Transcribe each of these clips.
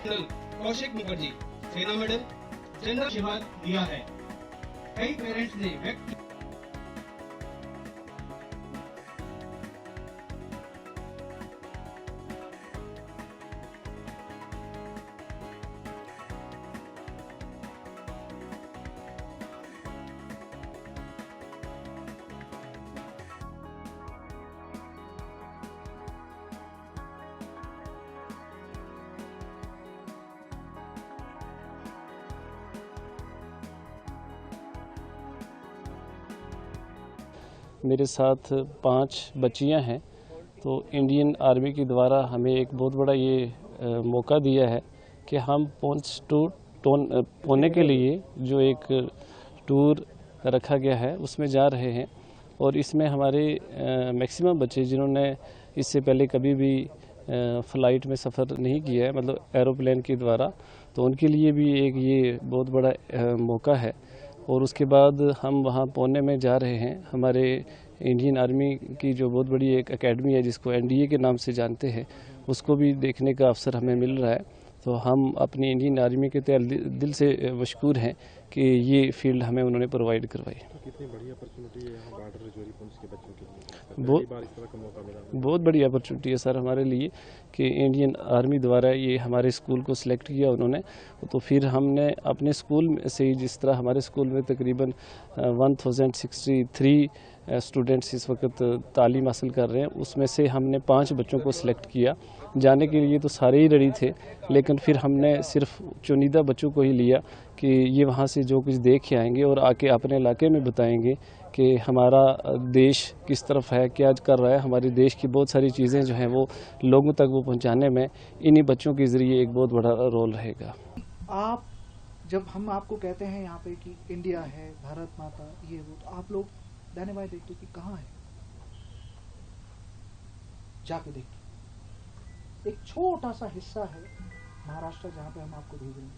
कौशिक मुखर्जी सेना medal general आशीर्वाद दिया है। कई पेरेंट्स ने व्यक्त मेरे साथ 5 बच्चियां हैं। तो इंडियन आर्मी के द्वारा हमें एक बहुत बड़ा ये मौका दिया है कि हम पुणे के लिए जो एक टूर रखा गया है उसमें जा रहे हैं। और इसमें हमारे मैक्सिमम बच्चे जिन्होंने इससे पहले कभी भी फ़्लाइट में सफ़र नहीं किया है, मतलब एरोप्लेन के द्वारा, तो उनके लिए भी एक ये बहुत बड़ा मौका है। और उसके बाद हम वहाँ पुणे में जा रहे हैं। हमारे इंडियन आर्मी की जो बहुत बड़ी एक एकेडमी है जिसको NDA के नाम से जानते हैं, उसको भी देखने का अवसर हमें मिल रहा है। तो हम अपनी इंडियन आर्मी के दिल से मशकूर हैं कि ये फील्ड हमें उन्होंने प्रोवाइड करवाई। कितनी बड़ी अपॉर्चुनिटी है यहाँ बॉर्डर रिजर्व पुलिस के बच्चों के लिए, इस तरह का मौका मिला। बहुत बड़ी अपॉर्चुनिटी है सर हमारे लिए कि इंडियन आर्मी द्वारा ये हमारे स्कूल को सिलेक्ट किया उन्होंने। तो फिर हमने अपने स्कूल से ही, जिस तरह हमारे स्कूल में तकरीबन 1063 स्टूडेंट्स इस वक्त तालीम हासिल कर रहे हैं, उसमें से हमने 5 बच्चों को सिलेक्ट किया। जाने के लिए तो सारे ही रेडी थे, लेकिन फिर हमने सिर्फ चुनिंदा बच्चों को ही लिया कि ये वहाँ से जो कुछ देख के आएंगे और आके अपने इलाके में बताएंगे कि हमारा देश किस तरफ है, क्या कर रहा है। हमारे देश की बहुत सारी चीज़ें जो हैं वो लोगों तक वो पहुँचाने में इन्हीं बच्चों के ज़रिए एक बहुत बड़ा रोल रहेगा। आप जब हम आपको कहते हैं यहाँ पे कि इंडिया है, भारत माता, ये वो, तो आप लोग दाने बाएं देखते कि कहाँ है, जाके देखते। एक छोटा सा हिस्सा है महाराष्ट्र जहाँ पे हम आपको भेज रहे हैं,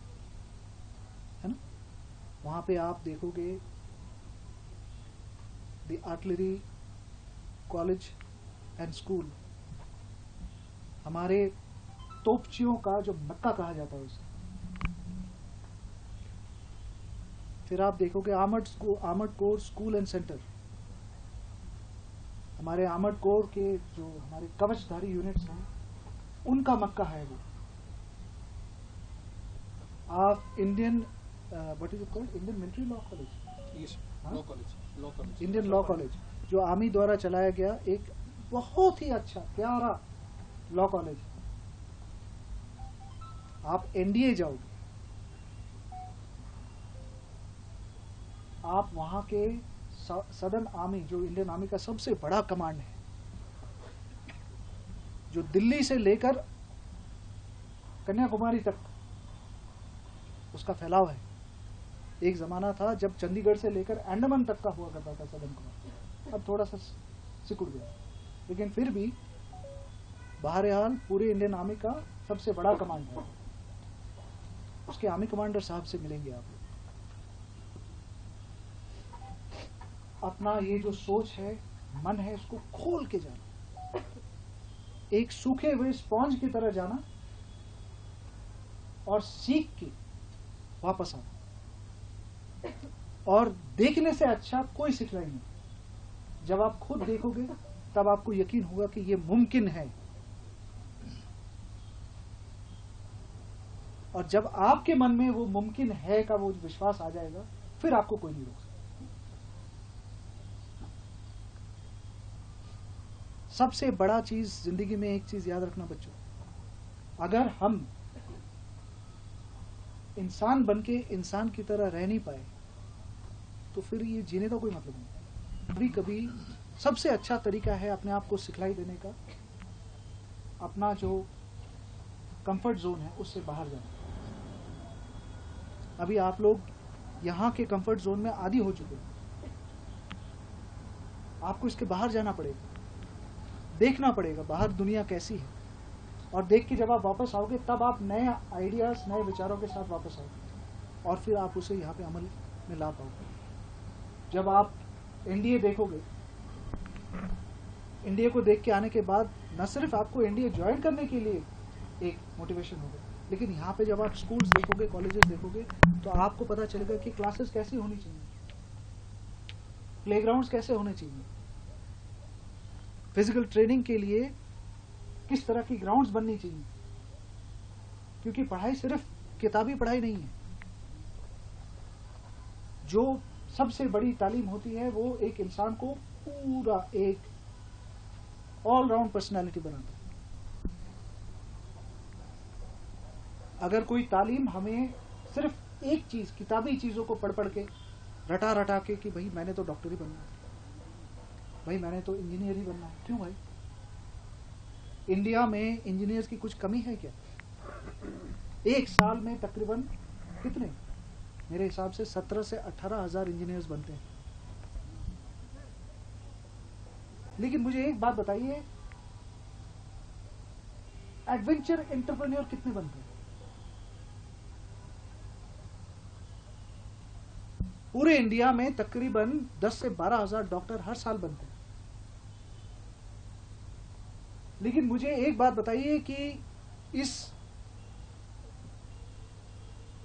है ना। वहाँ पे आप देखोगे the artillery college and school, हमारे तोपचियों का जो मक्का कहा जाता है उसे। फिर आप देखोगे armoured corps school and centre, हमारे आर्मर्ड कोर के जो हमारे कवचधारी यूनिट्स हैं उनका मक्का है वो। आप Indian what is it called, Indian military law college, Indian law college जो आर्मी द्वारा चलाया गया एक बहुत ही अच्छा प्यारा लॉ कॉलेज। आप NDA जाओगे, आप वहां के सदर्न आर्मी जो इंडियन आर्मी का सबसे बड़ा कमांड है, जो दिल्ली से लेकर कन्याकुमारी तक उसका फैलाव है। एक जमाना था जब चंडीगढ़ से लेकर अंडमान तक का हुआ करता था सदर्न कमांड, अब थोड़ा सा सिकुड़ गया, लेकिन फिर भी बहरहाल पूरे इंडियन आर्मी का सबसे बड़ा कमांड है। उसके आर्मी कमांडर साहब से मिलेंगे आप। अपना ये जो सोच है, मन है, इसको खोल के जाना, एक सूखे हुए स्पॉन्ज की तरह जाना और सीख के वापस आना। और देखने से अच्छा कोई सिखलाई नहीं। जब आप खुद देखोगे तब आपको यकीन होगा कि ये मुमकिन है। और जब आपके मन में वो मुमकिन है का वो विश्वास आ जाएगा, फिर आपको कोई नहीं रोक सकता। सबसे बड़ा चीज जिंदगी में एक चीज याद रखना बच्चों, अगर हम इंसान बनके इंसान की तरह रह नहीं पाए तो फिर ये जीने का कोई मतलब नहीं। कभी कभी सबसे अच्छा तरीका है अपने आप को सिखलाई देने का, अपना जो कंफर्ट जोन है उससे बाहर जाना। अभी आप लोग यहाँ के कंफर्ट जोन में आदी हो चुके हैं, आपको इसके बाहर जाना पड़ेगा, देखना पड़ेगा बाहर दुनिया कैसी है। और देख के जब आप वापस आओगे तब आप नए आइडियाज, नए विचारों के साथ वापस आओगे और फिर आप उसे यहाँ पे अमल में ला पाओगे। जब आप NDA देखोगे, NDA को देख के आने के बाद न सिर्फ आपको NDA ज्वाइन करने के लिए एक मोटिवेशन होगा, लेकिन यहाँ पे जब आप स्कूल्स देखोगे, कॉलेजेस देखोगे, तो आपको पता चलेगा कि क्लासेस कैसी होनी चाहिए, प्लेग्राउंड्स कैसे होने चाहिए, फिजिकल ट्रेनिंग के लिए किस तरह की ग्राउंड्स बननी चाहिए। क्योंकि पढ़ाई सिर्फ किताबी पढ़ाई नहीं है। जो सबसे बड़ी तालीम होती है वो एक इंसान को पूरा एक ऑल राउंड पर्सनैलिटी बनाता है। अगर कोई तालीम हमें सिर्फ एक चीज, किताबी चीजों को पढ़ पढ़ के, रटा रटा के कि भाई मैंने तो डॉक्टर ही बनना है, भाई मैंने तो इंजीनियर ही बनना है। क्यों भाई? इंडिया में इंजीनियर्स की कुछ कमी है क्या? एक साल में तकरीबन कितने, मेरे हिसाब से 17 से 18 हजार इंजीनियर्स बनते हैं। लेकिन मुझे एक बात बताइए, एडवेंचर एंटरप्रेन्योर कितने बनते हैं? पूरे इंडिया में तकरीबन 10 से 12 हजार डॉक्टर हर साल बनते हैं। लेकिन मुझे एक बात बताइए कि इस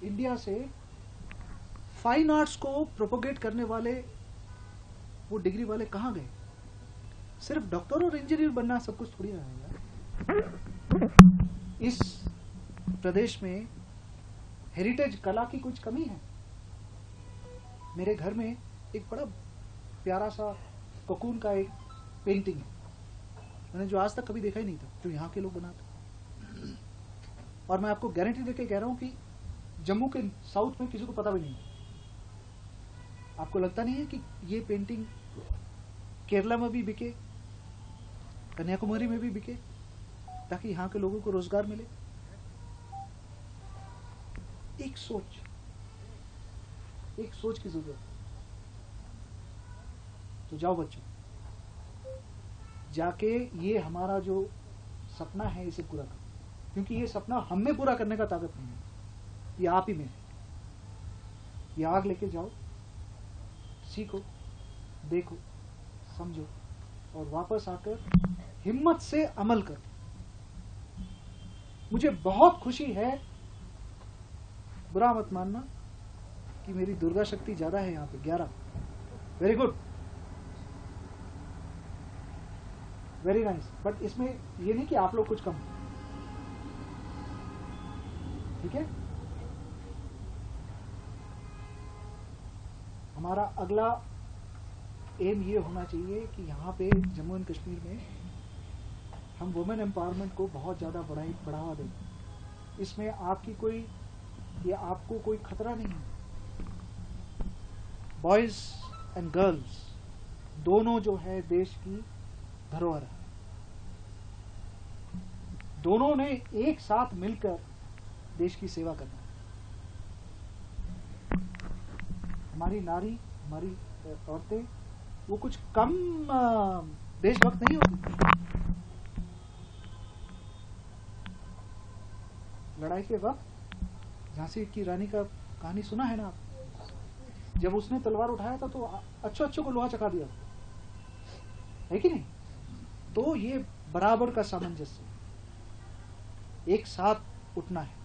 इंडिया से फाइन आर्ट्स को प्रोपोगेट करने वाले, वो डिग्री वाले कहां गए? सिर्फ डॉक्टर और इंजीनियर बनना सब कुछ थोड़ी ना है यार। इस प्रदेश में हेरिटेज कला की कुछ कमी है। मेरे घर में एक बड़ा प्यारा सा कोकून का एक पेंटिंग है, मैंने जो आज तक कभी देखा ही नहीं था, जो यहाँ के लोग बनाते। और मैं आपको गारंटी देके कह रहा हूं कि जम्मू के साउथ में किसी को पता भी नहीं है। आपको लगता नहीं है कि ये पेंटिंग केरला में भी बिके, कन्याकुमारी में भी बिके, ताकि यहाँ के लोगों को रोजगार मिले? एक सोच की जरूरत है। तो जाओ बच्चों, जाके ये हमारा जो सपना है इसे पूरा करो, क्योंकि ये सपना हम में पूरा करने का ताकत नहीं है, ये आप ही में है। ये आग लेके जाओ, सीखो, देखो, समझो और वापस आकर हिम्मत से अमल करो। मुझे बहुत खुशी है, बुरा मत मानना, कि मेरी दुर्गा शक्ति ज्यादा है यहाँ पे 11। Very good, very nice. But इसमें ये नहीं कि आप लोग कुछ कम, ठीक है? हमारा अगला एम ये होना चाहिए कि यहाँ पे जम्मू एंड कश्मीर में हम वुमेन एम्पावरमेंट को बहुत ज़्यादा बढ़ावा दें। इसमें आपकी कोई, ये आपको कोई खतरा नहीं है। बॉयज एंड गर्ल्स दोनों जो है देश की धरोहर है। दोनों ने एक साथ मिलकर देश की सेवा करना है। हमारी नारी, हमारी औरतें वो कुछ कम देशभक्त नहीं होती। लड़ाई के वक्त झांसी की रानी का कहानी सुना है ना आप? जब उसने तलवार उठाया था तो अच्छों को लोहा चखा दिया, है कि नहीं? तो ये बराबर का सामंजस्य, एक साथ उठना है।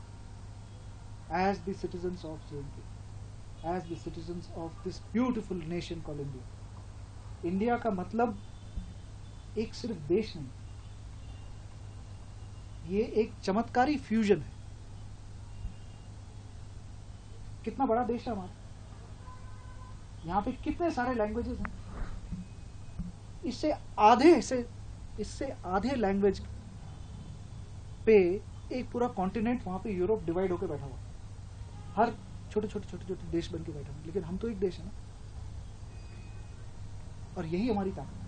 As the citizens of JNK, as the citizens of this beautiful nation called India. India का मतलब एक सिर्फ देश नहीं, ये एक चमत्कारी फ्यूजन है। कितना बड़ा देश है हमारा, यहाँ पे कितने सारे लैंग्वेजेस हैं। इससे आधे लैंग्वेज पे एक पूरा कॉन्टिनेंट, वहां पे यूरोप डिवाइड होकर बैठा हुआ, हर छोटे देश बन के बैठा हुआ। लेकिन हम तो एक देश है ना, और यही हमारी ताकत है।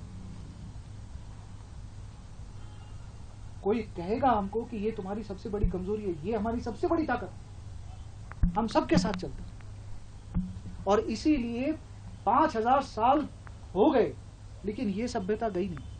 कोई कहेगा हमको कि ये तुम्हारी सबसे बड़ी कमजोरी है, ये हमारी सबसे बड़ी ताकत है। हम सबके साथ चलते हैं, और इसीलिए 5000 साल हो गए, लेकिन ये सभ्यता गई नहीं।